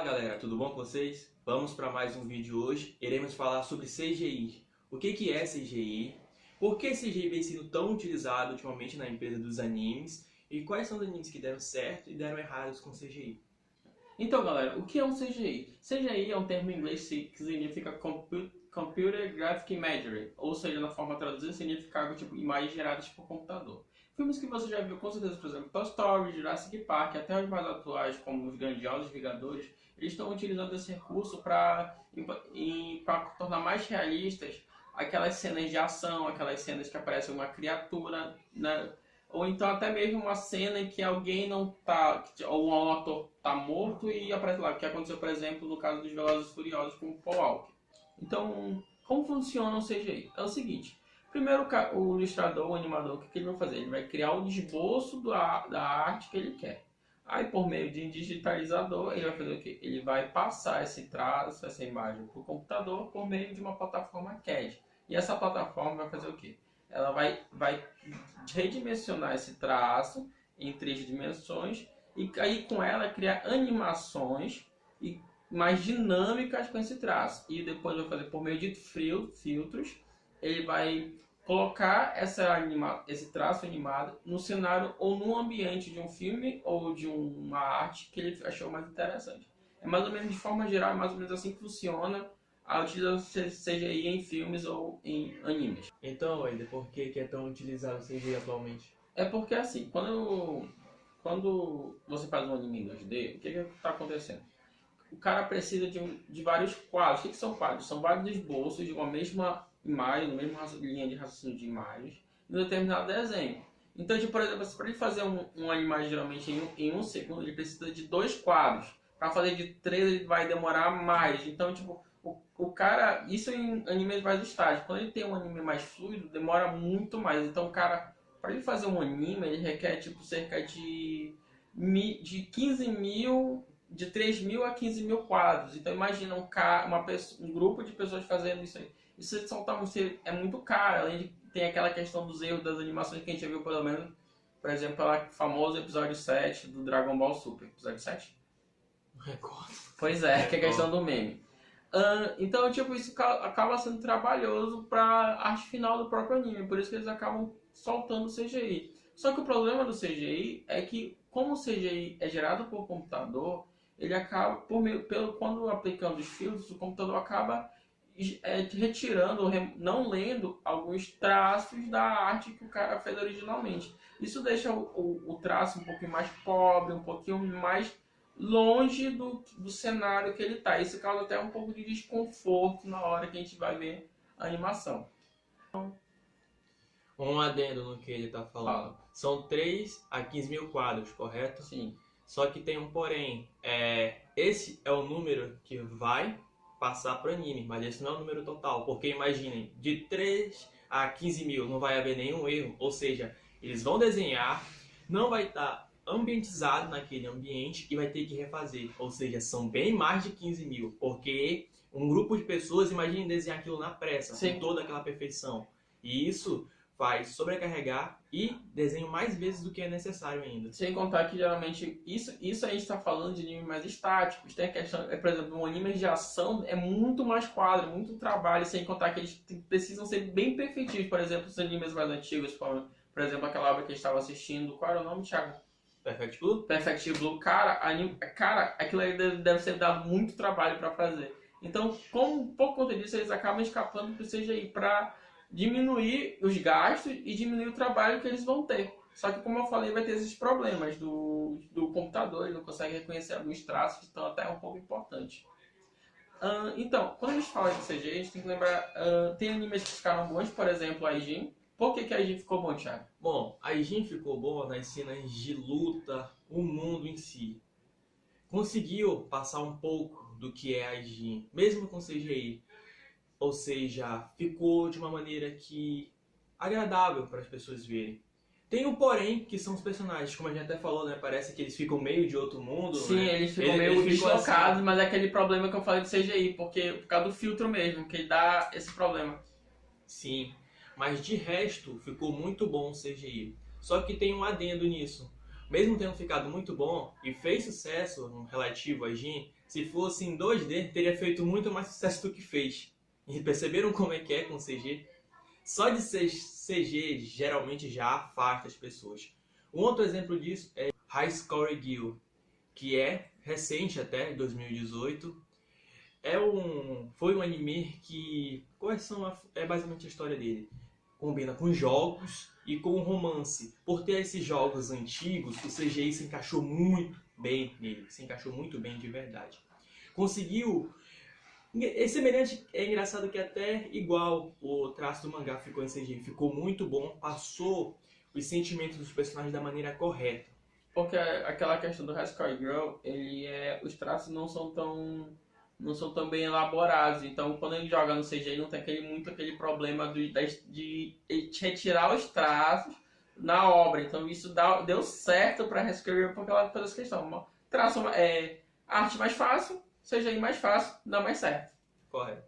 Galera, tudo bom com vocês? Vamos para mais um vídeo hoje. Iremos falar sobre CGI. O que é CGI? Por que CGI vem sendo tão utilizado ultimamente na empresa dos animes? E quais são os animes que deram certo e deram errados com CGI? Então, galera, o que é um CGI? CGI é um termo em inglês que significa Computer Graphic Imagery, ou seja, na forma traduzida, significa algo tipo imagens geradas por computador. Filmes que você já viu com certeza, por exemplo, Toy Story, Jurassic Park, até os mais atuais, como os grandiosos Vingadores, eles estão utilizando esse recurso para tornar mais realistas aquelas cenas de ação, aquelas cenas que aparece uma criatura, né? Ou então até mesmo uma cena em que alguém não tá, ou um ator tá morto e aparece lá, que aconteceu, por exemplo, no caso dos Velozes e Furiosos com o Paul Walker. Então, como funciona o CGI? É o seguinte, primeiro o ilustrador, o animador, o que ele vai fazer? Ele vai criar o esboço da arte que ele quer. Aí, por meio de um digitalizador, ele vai fazer o quê? Ele vai passar esse traço, essa imagem para o computador por meio de uma plataforma CAD. E essa plataforma vai fazer o quê? Ela vai redimensionar esse traço em 3 dimensões e aí com ela criar animações mais dinâmicas com esse traço. E depois vai fazer por meio de filtros, ele vai colocar esse traço animado no cenário ou no ambiente de um filme ou de uma arte que ele achou mais interessante. É mais ou menos, de forma geral, é mais ou menos assim que funciona a utilização de CGI em filmes ou em animes. Então, Wender, por que é tão utilizado o CGI atualmente? É porque assim, quando você faz um anime em 2D, o que está acontecendo? O cara precisa de vários quadros. O que são quadros? São vários esboços de uma mesma imagem, uma mesma linha de raciocínio de imagens, em um determinado desenho. Então, por exemplo, para ele fazer uma imagem geralmente em 1 segundo, ele precisa de 2 quadros. Para fazer de 3, ele vai demorar mais. Então, o cara, isso em animes mais estágicos. Quando ele tem um anime mais fluido, demora muito mais. Então, o cara, para ele fazer um anime, ele requer cerca de 15 mil, de 3 mil a 15 mil quadros. Então, imagina um grupo de pessoas fazendo isso aí. Isso é muito caro, além de ter aquela questão dos erros das animações que a gente já viu, pelo menos, por exemplo, o famoso episódio 7 do Dragon Ball Super. Episódio 7? Não recordo. Pois é, que é a questão do meme. Então, isso acaba sendo trabalhoso para a arte final do próprio anime, por isso que eles acabam soltando o CGI. Só que o problema do CGI é que, como o CGI é gerado por computador, ele acaba, quando aplicando os filtros, o computador acaba retirando, não lendo alguns traços da arte que o cara fez originalmente. Isso deixa o traço um pouquinho mais pobre, um pouquinho mais longe do cenário que ele está. Isso causa até um pouco de desconforto na hora que a gente vai ver a animação. Um adendo no que ele está falando. São 3 a 15 mil quadros, correto? Sim. Só que tem um porém. Esse é o número que vai passar para o anime, mas esse não é o número total. Porque imaginem, de 3 a 15 mil não vai haver nenhum erro. Ou seja, eles vão desenhar, não vai estar ambientizado naquele ambiente e vai ter que refazer. Ou seja, são bem mais de 15 mil. Porque um grupo de pessoas, imaginem desenhar aquilo na pressa, Sim, com toda aquela perfeição. E isso faz sobrecarregar e desenho mais vezes do que é necessário ainda. Sem contar que geralmente isso a gente está falando de animes mais estáticos. Tem a questão, por exemplo, um anime de ação é muito mais quadro, muito trabalho, sem contar que eles precisam ser bem perfeitinhos. Por exemplo, os animes mais antigos, por exemplo, aquela obra que a gente estava assistindo, qual era o nome, Thiago? Perfect Blue? Perfect Blue, cara, aquilo aí deve ser dado muito trabalho para fazer. Então, por conta disso, eles acabam escapando para o CGI, para diminuir os gastos e diminuir o trabalho que eles vão ter. Só que, como eu falei, vai ter esses problemas do computador, ele não consegue reconhecer alguns traços que estão até um pouco importantes. Então, quando a gente fala de CGI, a gente tem que lembrar, tem animes que ficaram bons, por exemplo, a Aijin. Por que a Aijin ficou bom, Thiago? Bom, a Aijin ficou boa nas cenas de luta, o mundo em si. Conseguiu passar um pouco do que é a Aijin, mesmo com CGI. Ou seja, ficou de uma maneira agradável para as pessoas verem. Tem um porém, que são os personagens, como a gente até falou, né? Parece que eles ficam meio de outro mundo. Sim, né? eles ficam meio deslocados, assim, mas é aquele problema que eu falei do CGI, porque por causa do filtro mesmo, que ele dá esse problema. Sim, mas de resto ficou muito bom o CGI. Só que tem um adendo nisso. Mesmo tendo ficado muito bom e fez sucesso no relativo a Aijin, Se fosse em 2D, teria feito muito mais sucesso do que fez. E perceberam como é que é com CG? Só de ser CG geralmente já afasta as pessoas. Um outro exemplo disso é High Score Gear, que é recente até, 2018. Foi um anime que... é basicamente a história dele? Combina com jogos e com romance. Por ter esses jogos antigos, o CGI se encaixou muito bem nele. Se encaixou muito bem de verdade. Conseguiu... É semelhante, é engraçado que até igual o traço do mangá ficou em CGI. Ficou muito bom, passou os sentimentos dos personagens da maneira correta. Porque aquela questão do High Score Girl, os traços não são tão bem elaborados. Então, quando ele joga no CGI, não tem aquele problema de retirar os traços na obra. Então, isso deu certo para High Score Girl porque ela fez essa questão. Traço arte mais fácil, CGI mais fácil, dá mais certo. Correto.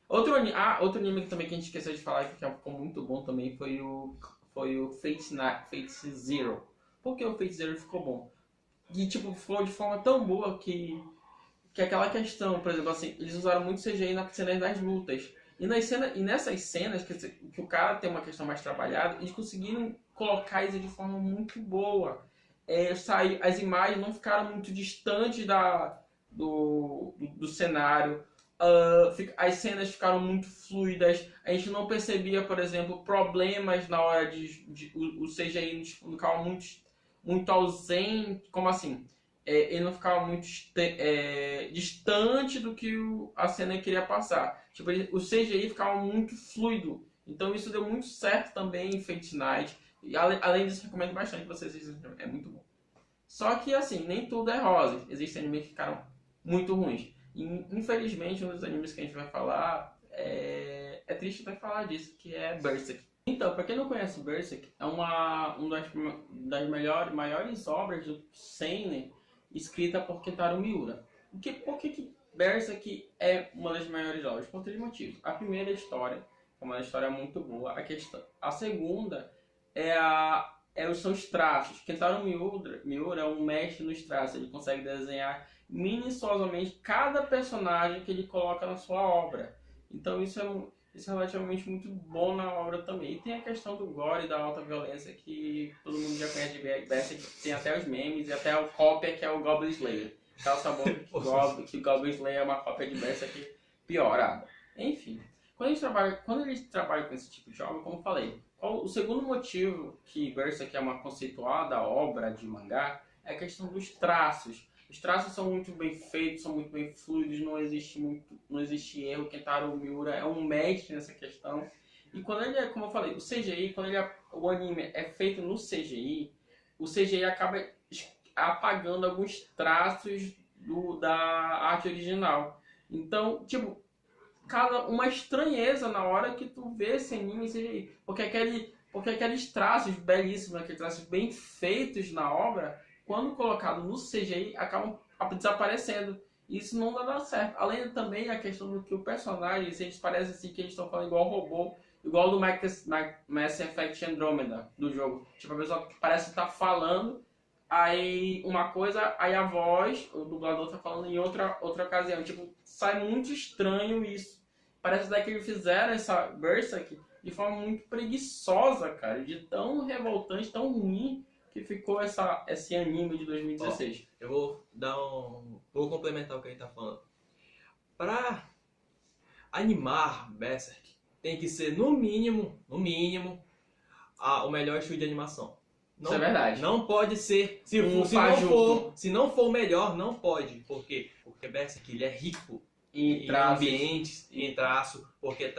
Outro anime também que a gente esqueceu de falar, que ficou muito bom também, foi o Fate Zero. Por que o Fate Zero ficou bom? E, ficou de forma tão boa que aquela questão, por exemplo, assim, eles usaram muito CGI nas cenas das lutas. E nessas cenas, que o cara tem uma questão mais trabalhada, eles conseguiram colocar isso de forma muito boa. As imagens não ficaram muito distantes do cenário. As cenas ficaram muito fluidas. A gente não percebia, por exemplo, problemas na hora o CGI não ficava muito ausente. Como assim? Ele não ficava muito distante do que a cena queria passar. O CGI ficava muito fluido. Então isso deu muito certo também em Fate Night. E além disso, recomendo bastante que vocês assistam. É muito bom. Só que assim, nem tudo é rosa. Existem animes que ficaram muito ruins. E, infelizmente, um dos animes que a gente vai falar é triste até falar disso, que é Berserk. Então, para quem não conhece Berserk, é uma das maiores obras do seinen escrita por Kentaro Miura. Por que Berserk é uma das maiores obras? Por três motivos. A primeira história é uma história muito boa. A segunda são os traços. Kentaro Miura é um mestre nos traços. Ele consegue desenhar minuciosamente cada personagem que ele coloca na sua obra. Então isso é relativamente muito bom na obra também. E tem a questão do gore e da alta violência que todo mundo já conhece de Berserk. Tem até os memes e até a cópia que é o Goblin Slayer. Tá sabendo que o Goblin Slayer é uma cópia de Berserk piorada. Enfim, quando eles trabalham com esse tipo de obra, como eu falei, o segundo motivo que Berserk é uma conceituada obra de mangá é a questão dos traços. Os traços são muito bem feitos, são muito bem fluidos, não existe erro. Kentaro Miura é um mestre nessa questão. E quando como eu falei, o CGI, o anime é feito no CGI, o CGI acaba apagando alguns traços da arte original. Então, uma estranheza na hora que tu vê esse anime em CGI. Porque aqueles traços belíssimos, aqueles traços bem feitos na obra, quando colocado no CGI, acabam desaparecendo. Isso não dá certo. Além também a questão do que o personagem, eles parecem assim que eles estão falando igual robô, igual do Mass Effect Andromeda do jogo. A pessoa parece estar falando, aí uma coisa, aí a voz, o dublador está falando em outra ocasião. Sai muito estranho isso. Parece até que eles fizeram essa Berserk de forma muito preguiçosa, cara. De tão revoltante, tão ruim que ficou esse anime de 2016. Eu vou complementar o que ele tá falando. Para animar Berserk, tem que ser no mínimo, o melhor estúdio de animação. Isso é verdade. Não pode ser, se não for o melhor, não pode. Por quê? Porque Berserk ele é rico em ambientes, em traço, porque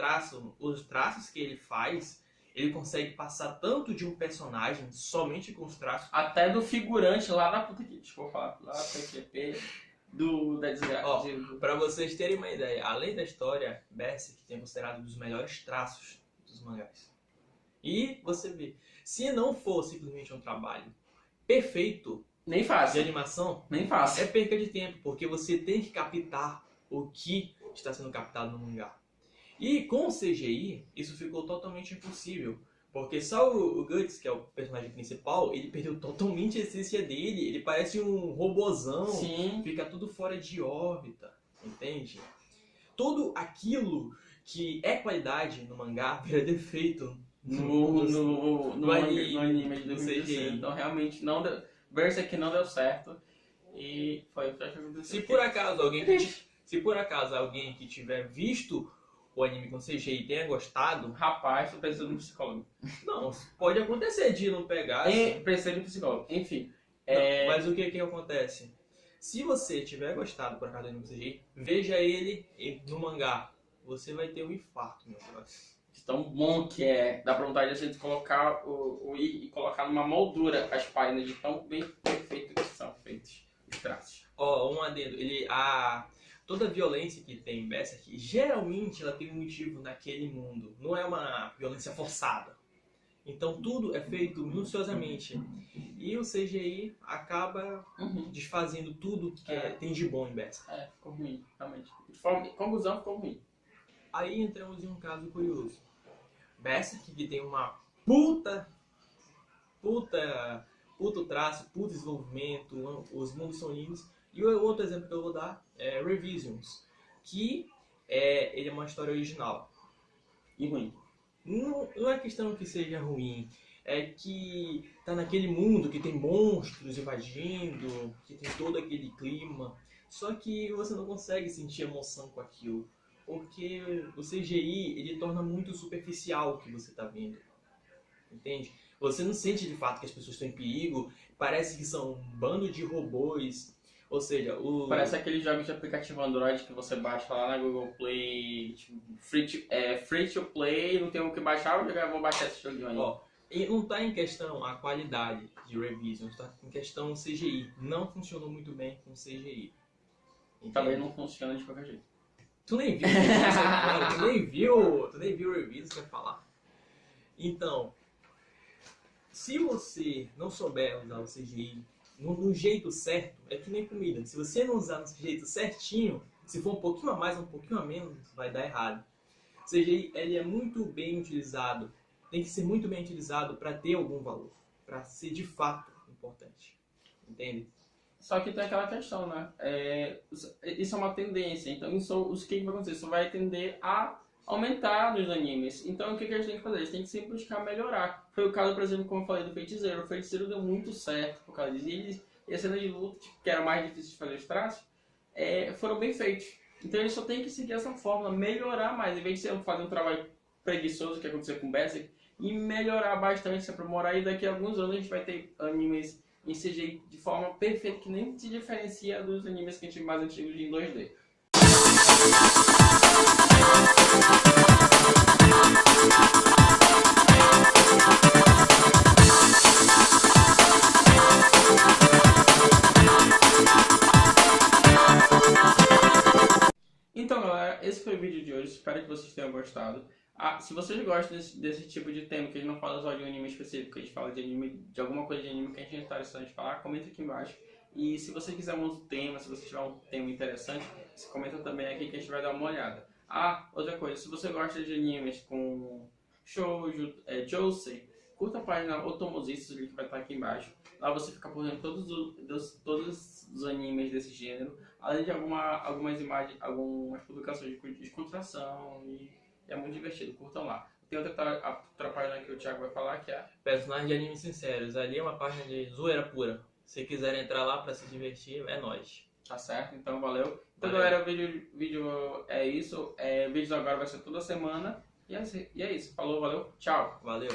os traços que ele faz, ele consegue passar tanto de um personagem somente com os traços. Até do figurante lá na puta que. Deixa eu falar. Lá da PQP da desgraça. Pra vocês terem uma ideia, além da história, Berserk tem considerado um dos melhores traços dos mangás. E você vê, se não for simplesmente um trabalho perfeito nem fácil de animação, nem fácil. É perca de tempo, porque você tem que captar o que está sendo captado no mangá. E com o CGI, isso ficou totalmente impossível. Porque só o Guts, que é o personagem principal, ele perdeu totalmente a essência dele. Ele parece um robozão, Sim. fica tudo fora de órbita, entende? Tudo aquilo que é qualidade no mangá vira defeito No anime de no 2016. CGI. Então realmente não deu. Berserk não deu certo. E foi o que aconteceu. Se por acaso alguém que tiver visto o anime com CGI e tenha gostado, Rapaz, tu precisa de um psicólogo. não, pode acontecer de não pegar. Precisa de um psicólogo. Enfim. Não, mas o que acontece? Se você tiver gostado por acaso do anime com CGI, veja ele no mangá. Você vai ter um infarto, meu próximo. Tão bom que é. Dá pra vontade de a gente colocar e colocar numa moldura as páginas de tão bem perfeito que são feitos os traços. Ó, um adendo. Toda violência que tem em Berserk, geralmente ela tem um motivo naquele mundo. Não é uma violência forçada. Então tudo é feito minuciosamente. E o CGI acaba desfazendo tudo que tem de bom em Berserk. Ficou ruim, realmente. Conclusão, ficou ruim. Aí entramos em um caso curioso. Berserk, que tem uma puta traço, puta desenvolvimento, os mundos são lindos. E o outro exemplo que eu vou dar é Revisions, que ele é uma história original. E ruim. Não é questão que seja ruim, é que tá naquele mundo que tem monstros invadindo, que tem todo aquele clima, só que você não consegue sentir emoção com aquilo, porque o CGI ele torna muito superficial o que você tá vendo, entende? Você não sente de fato que as pessoas estão em perigo, parece que são um bando de robôs. Ou seja, parece aqueles jogos de aplicativo Android que você baixa lá na Google Play, tipo, free to play, não tem o que baixar, eu vou baixar esse joguinho aí. Ó, e não está em questão a qualidade de Revision, está em questão o CGI. Não funcionou muito bem com CGI. Também não funciona de qualquer jeito. Tu nem viu tu nem viu o Revision, você vai falar. Então, se você não souber usar o CGI no jeito certo, é que nem comida. Se você não usar no jeito certinho, se for um pouquinho a mais, um pouquinho a menos, vai dar errado. O CGI ele é muito bem utilizado, tem que ser muito bem utilizado para ter algum valor, para ser de fato importante. Entende? Só que tem aquela questão, né? Isso é uma tendência, então o que vai acontecer? Isso vai tender a aumentar nos animes. Então o que a gente tem que fazer? A gente tem que sempre buscar melhorar. Foi o caso, por exemplo, como eu falei do Feiticeiro. O Feiticeiro deu muito certo por causa disso. E a cena de luta, que era mais difícil de fazer os traços, foram bem feitos. Então ele só tem que seguir essa fórmula, melhorar mais. Em vez de fazer um trabalho preguiçoso, que aconteceu com o Berserk, e melhorar bastante, se aprimorar. E daqui a alguns anos a gente vai ter animes em CGI de forma perfeita, que nem se diferencia dos animes que a gente mais antigos em 2D. Então galera, esse foi o vídeo de hoje, espero que vocês tenham gostado. Se vocês gostam desse tipo de tema, que a gente não fala só de um anime específico, que a gente fala de anime, de alguma coisa de anime que a gente é interessante falar, comenta aqui embaixo. E se você quiser um outro tema, se você tiver um tema interessante, você comenta também aqui que a gente vai dar uma olhada. Outra coisa, se você gosta de animes com shoujo, josei, curta a página Otomosistas, o link vai estar aqui embaixo. Lá você fica por dentro todos os animes desse gênero, além de algumas imagens, algumas publicações de descontração, e é muito divertido, curtam lá. Tem outra página que o Thiago vai falar, que é Personagens de Animes Sinceros. Ali é uma página de zoeira pura. Se quiser entrar lá pra se divertir, é nóis. Tá certo? Então valeu. Então Valeu. galera, o vídeo é isso. Vídeos agora vai ser toda semana. E é isso. Falou, valeu, tchau. Valeu.